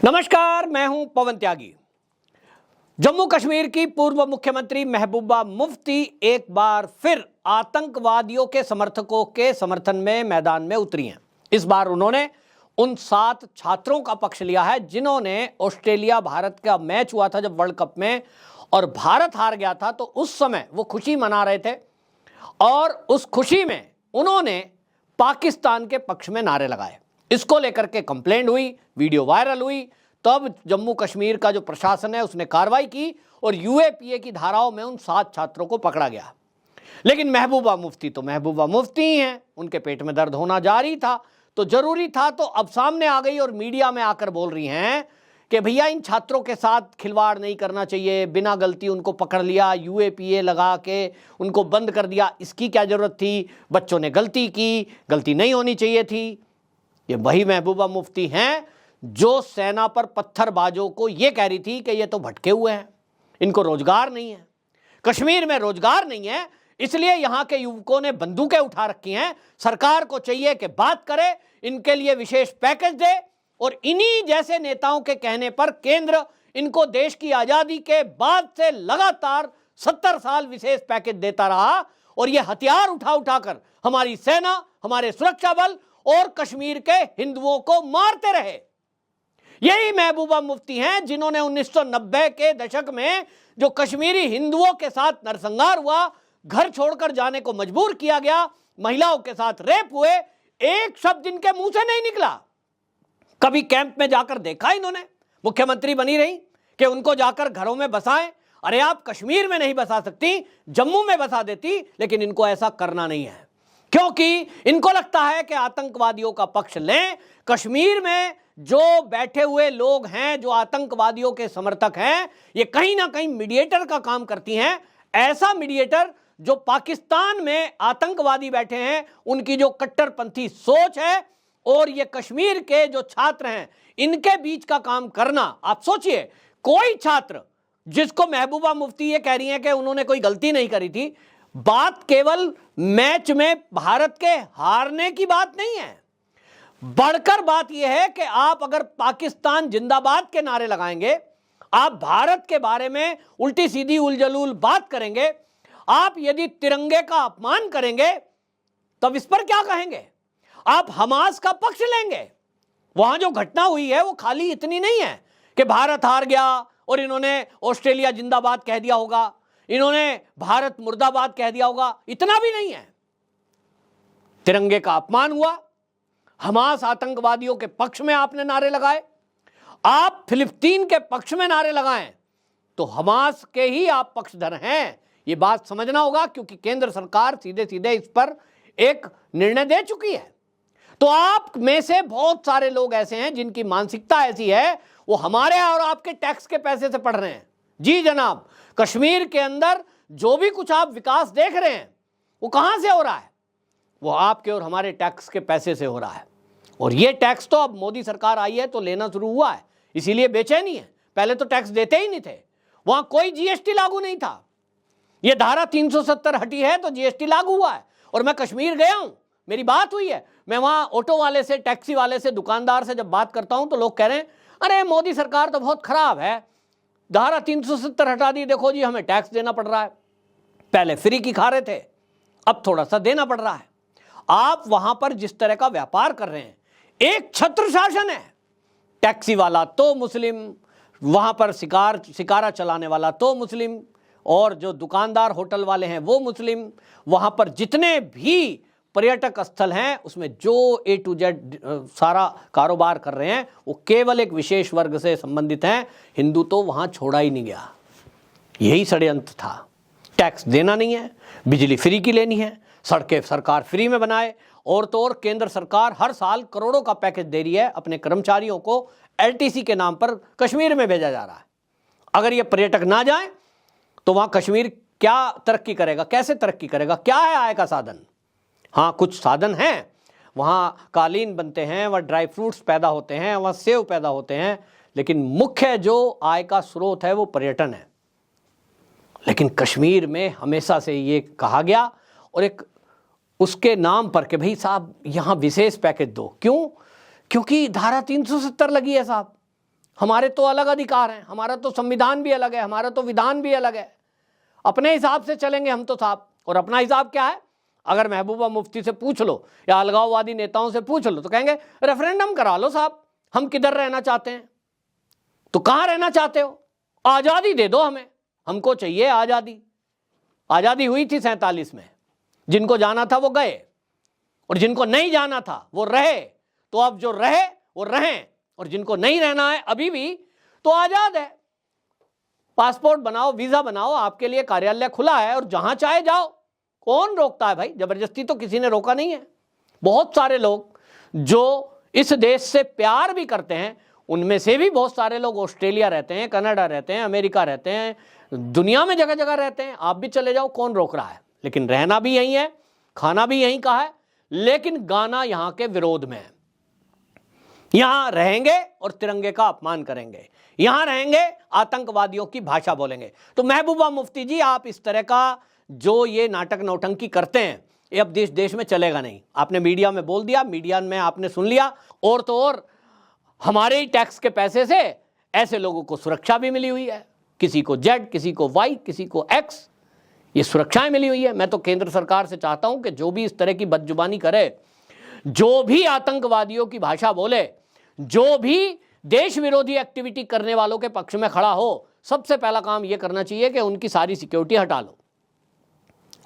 नमस्कार, मैं हूं पवन त्यागी। जम्मू कश्मीर की पूर्व मुख्यमंत्री महबूबा मुफ्ती एक बार फिर आतंकवादियों के समर्थकों के समर्थन में मैदान में उतरी हैं। इस बार उन्होंने उन 7 छात्रों का पक्ष लिया है जिन्होंने ऑस्ट्रेलिया भारत का मैच हुआ था जब वर्ल्ड कप में, और भारत हार गया था तो उस समय वो खुशी मना रहे थे और उस खुशी में उन्होंने पाकिस्तान के पक्ष में नारे लगाए। इसको लेकर के कंप्लेंट हुई, वीडियो वायरल हुई। तब जम्मू कश्मीर का जो प्रशासन है उसने कार्रवाई की और यूएपीए की धाराओं में उन 7 छात्रों को पकड़ा गया। लेकिन महबूबा मुफ्ती तो महबूबा मुफ्ती ही हैं, उनके पेट में दर्द होना जारी था तो जरूरी था, तो अब सामने आ गई और मीडिया में आकर बोल रही हैं कि भैया इन छात्रों के साथ खिलवाड़ नहीं करना चाहिए, बिना गलती उनको पकड़ लिया, यूएपीए लगा के उनको बंद कर दिया, इसकी क्या जरूरत थी, बच्चों ने गलती की, गलती नहीं होनी चाहिए थी। ये वही महबूबा मुफ्ती हैं जो सेना पर पत्थरबाजों को ये कह रही थी कि ये तो भटके हुए हैं, इनको रोजगार नहीं है, कश्मीर में रोजगार नहीं है, इसलिए यहां के युवकों ने बंदूकें उठा रखी हैं। सरकार को चाहिए कि बात करे, इनके लिए विशेष पैकेज दे, और इन्हीं जैसे नेताओं के कहने पर केंद्र इनको देश की आजादी के बाद से लगातार 70 साल विशेष पैकेज देता रहा और ये हथियार उठा उठाकर हमारी सेना, हमारे सुरक्षा बल और कश्मीर के हिंदुओं को मारते रहे। यही महबूबा मुफ्ती हैं जिन्होंने 1990 के दशक में जो कश्मीरी हिंदुओं के साथ नरसंहार हुआ, घर छोड़कर जाने को मजबूर किया गया, महिलाओं के साथ रेप हुए, एक शब्द इनके मुंह से नहीं निकला। कभी कैंप में जाकर देखा इन्होंने? मुख्यमंत्री बनी रही कि उनको जाकर घरों में बसाएं। अरे आप कश्मीर में नहीं बसा सकती, जम्मू में बसा देती, लेकिन इनको ऐसा करना नहीं है क्योंकि इनको लगता है कि आतंकवादियों का पक्ष लें। कश्मीर में जो बैठे हुए लोग हैं, जो आतंकवादियों के समर्थक हैं, ये कहीं ना कहीं मीडिएटर का काम करती हैं। ऐसा मीडिएटर जो पाकिस्तान में आतंकवादी बैठे हैं, उनकी जो कट्टरपंथी सोच है, और ये कश्मीर के जो छात्र हैं, इनके बीच का काम करना। आप सोचिए, कोई छात्र जिसको महबूबा मुफ्ती ये कह रही हैं कि उन्होंने कोई गलती नहीं करी थी, बात केवल मैच में भारत के हारने की बात नहीं है, बढ़कर बात यह है कि आप अगर पाकिस्तान जिंदाबाद के नारे लगाएंगे, आप भारत के बारे में उल्टी सीधी उलझलूल बात करेंगे, आप यदि तिरंगे का अपमान करेंगे, तब इस पर क्या कहेंगे? आप हमास का पक्ष लेंगे। वहां जो घटना हुई है वो खाली इतनी नहीं है कि भारत हार गया और इन्होंने ऑस्ट्रेलिया जिंदाबाद कह दिया होगा, इन्होंने भारत मुर्दाबाद कह दिया होगा, इतना भी नहीं है। तिरंगे का अपमान हुआ, हमास आतंकवादियों के पक्ष में आपने नारे लगाए, आप फिलिस्तीन के पक्ष में नारे लगाएं तो हमास के ही आप पक्षधर हैं, ये बात समझना होगा, क्योंकि केंद्र सरकार सीधे सीधे इस पर एक निर्णय दे चुकी है। तो आप में से बहुत सारे लोग ऐसे हैं जिनकी मानसिकता ऐसी है, वो हमारे और आपके टैक्स के पैसे से पढ़ रहे हैं। जी जनाब, कश्मीर के अंदर जो भी कुछ आप विकास देख रहे हैं वो कहां से हो रहा है? वो आपके और हमारे टैक्स के पैसे से हो रहा है। और ये टैक्स तो अब मोदी सरकार आई है तो लेना शुरू हुआ है, इसीलिए बेचैनी है। पहले तो टैक्स देते ही नहीं थे, वहां कोई जीएसटी लागू नहीं था। ये धारा 370 हटी है तो जीएसटी लागू हुआ है। और मैं कश्मीर गया हूं, मेरी बात हुई है, मैं वहां ऑटो वाले से, टैक्सी वाले से, दुकानदार से जब बात करता हूं तो लोग कह रहे हैं अरे मोदी सरकार तो बहुत खराब है, धारा 370 हटा दी, देखो जी हमें टैक्स देना पड़ रहा है। पहले फ्री की खा रहे थे, अब थोड़ा सा देना पड़ रहा है। आप वहां पर जिस तरह का व्यापार कर रहे हैं, एक छत्र शासन है, टैक्सी वाला तो मुस्लिम, वहां पर शिकारा चलाने वाला तो मुस्लिम, और जो दुकानदार होटल वाले हैं वो मुस्लिम। वहां पर जितने भी पर्यटक स्थल हैं उसमें जो A to Z सारा कारोबार कर रहे हैं वो केवल एक विशेष वर्ग से संबंधित हैं, हिंदू तो वहां छोड़ा ही नहीं गया। यही षड्यंत्र था। टैक्स देना नहीं है, बिजली फ्री की लेनी है, सड़कें सरकार फ्री में बनाए, और तो और केंद्र सरकार हर साल करोड़ों का पैकेज दे रही है अपने कर्मचारियों को, LTC के नाम पर कश्मीर में भेजा जा रहा है। अगर ये पर्यटक ना जाए तो वहां कश्मीर क्या तरक्की करेगा, कैसे तरक्की करेगा, क्या है आय का साधन? हाँ, कुछ साधन हैं, वहाँ कालीन बनते हैं, वहाँ ड्राई फ्रूट्स पैदा होते हैं, वहाँ सेब पैदा होते हैं, लेकिन मुख्य जो आय का स्रोत है वो पर्यटन है। लेकिन कश्मीर में हमेशा से ये कहा गया, और एक उसके नाम पर कि भाई साहब यहाँ विशेष पैकेज दो। क्यों? क्योंकि धारा 370 लगी है साहब, हमारे तो अलग अधिकार हैं, हमारा तो संविधान भी अलग है, हमारा तो विधान भी अलग है, अपने हिसाब से चलेंगे हम तो साहब। और अपना हिसाब क्या है? अगर महबूबा मुफ्ती से पूछ लो या अलगाववादी नेताओं से पूछ लो तो कहेंगे रेफरेंडम करा लो साहब, हम किधर रहना चाहते हैं। तो कहां रहना चाहते हो? आजादी दे दो हमें, हमको चाहिए आजादी। आजादी हुई थी 47 में, जिनको जाना था वो गए और जिनको नहीं जाना था वो रहे। तो अब जो रहे वो रहें, और जिनको नहीं रहना है अभी भी तो आजाद है। पासपोर्ट बनाओ, वीजा बनाओ, आपके लिए कार्यालय खुला है और जहां चाहे जाओ। कौन रोकता है भाई? जबरदस्ती तो किसी ने रोका नहीं है। बहुत सारे लोग जो इस देश से प्यार भी करते हैं, उनमें से भी बहुत सारे लोग ऑस्ट्रेलिया रहते हैं, कनाडा रहते हैं, अमेरिका रहते हैं, दुनिया में जगह जगह रहते हैं। आप भी चले जाओ, कौन रोक रहा है? लेकिन रहना भी यहीं है, खाना भी यहीं का है, लेकिन गाना यहां के विरोध में है। यहां रहेंगे और तिरंगे का अपमान करेंगे, यहां रहेंगे आतंकवादियों की भाषा बोलेंगे। तो महबूबा मुफ्ती जी, आप इस तरह का जो ये नाटक नौटंकी करते हैं, ये अब देश में चलेगा नहीं। आपने मीडिया में बोल दिया, मीडिया में आपने सुन लिया, और तो और हमारे ही टैक्स के पैसे से ऐसे लोगों को सुरक्षा भी मिली हुई है, किसी को Z, किसी को Y, किसी को X, ये सुरक्षाएं मिली हुई है। मैं तो केंद्र सरकार से चाहता हूं कि जो भी इस तरह की बदजुबानी करे, जो भी आतंकवादियों की भाषा बोले, जो भी देश विरोधी एक्टिविटी करने वालों के पक्ष में खड़ा हो, सबसे पहला काम यह करना चाहिए कि उनकी सारी सिक्योरिटी हटा लो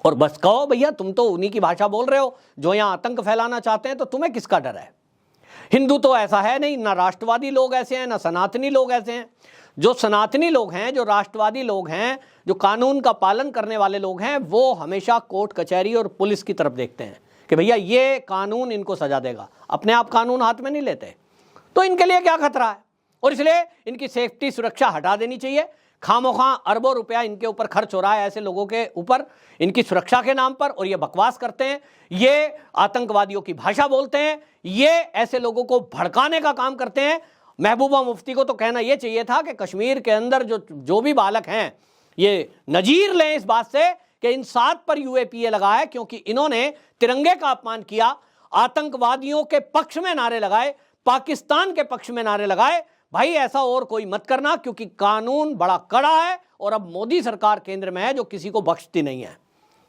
और बस कहो भैया तुम तो उन्हीं की भाषा बोल रहे हो जो यहां आतंक फैलाना चाहते हैं, तो तुम्हें किसका डर है? हिंदू तो ऐसा है नहीं, ना राष्ट्रवादी लोग ऐसे हैं, ना सनातनी लोग ऐसे हैं। जो सनातनी लोग हैं, जो राष्ट्रवादी लोग हैं, जो कानून का पालन करने वाले लोग हैं, वो हमेशा कोर्ट कचहरी और पुलिस की तरफ देखते हैं कि भैया ये कानून इनको सजा देगा। अपने आप कानून हाथ में नहीं लेते, तो इनके लिए क्या खतरा है? और इसलिए इनकी सेफ्टी, सुरक्षा हटा देनी चाहिए। खामोखा अरबों रुपया इनके ऊपर खर्च हो रहा है ऐसे लोगों के ऊपर, इनकी सुरक्षा के नाम पर, और ये बकवास करते हैं, ये आतंकवादियों की भाषा बोलते हैं, ये ऐसे लोगों को भड़काने का काम करते हैं। महबूबा मुफ्ती को तो कहना यह चाहिए था कि कश्मीर के अंदर जो भी बालक हैं, ये नजीर लें इस बात से कि इन 7 पर UAPA लगा है, क्योंकि इन्होंने तिरंगे का अपमान किया, आतंकवादियों के पक्ष में नारे लगाए, पाकिस्तान के पक्ष में नारे लगाए। भाई ऐसा और कोई मत करना, क्योंकि कानून बड़ा कड़ा है और अब मोदी सरकार केंद्र में है जो किसी को बख्शती नहीं है।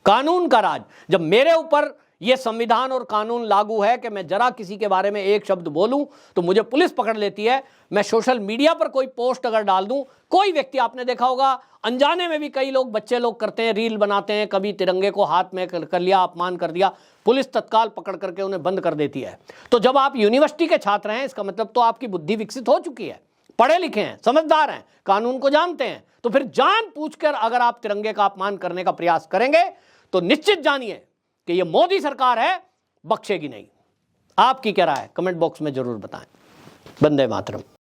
कानून का राज। जब मेरे ऊपर यह संविधान और कानून लागू है कि मैं जरा किसी के बारे में एक शब्द बोलूं तो मुझे पुलिस पकड़ लेती है। मैं सोशल मीडिया पर कोई पोस्ट अगर डाल दूं, कोई व्यक्ति, आपने देखा होगा अनजाने में भी कई लोग, बच्चे लोग करते हैं, रील बनाते हैं, कभी तिरंगे को हाथ में कर लिया, अपमान कर दिया, पुलिस तत्काल पकड़ करके उन्हें बंद कर देती है। तो जब आप यूनिवर्सिटी के छात्र हैं, इसका मतलब तो आपकी बुद्धि विकसित हो चुकी है, पढ़े लिखे हैं, समझदार हैं, कानून को जानते हैं। तो फिर जान पूछकर अगर आप तिरंगे का अपमान करने का प्रयास करेंगे तो निश्चित जानिए कि यह मोदी सरकार है, बख्शेगी नहीं। आपकी क्या राय है? कमेंट बॉक्स में जरूर बताएं। वंदे मातरम।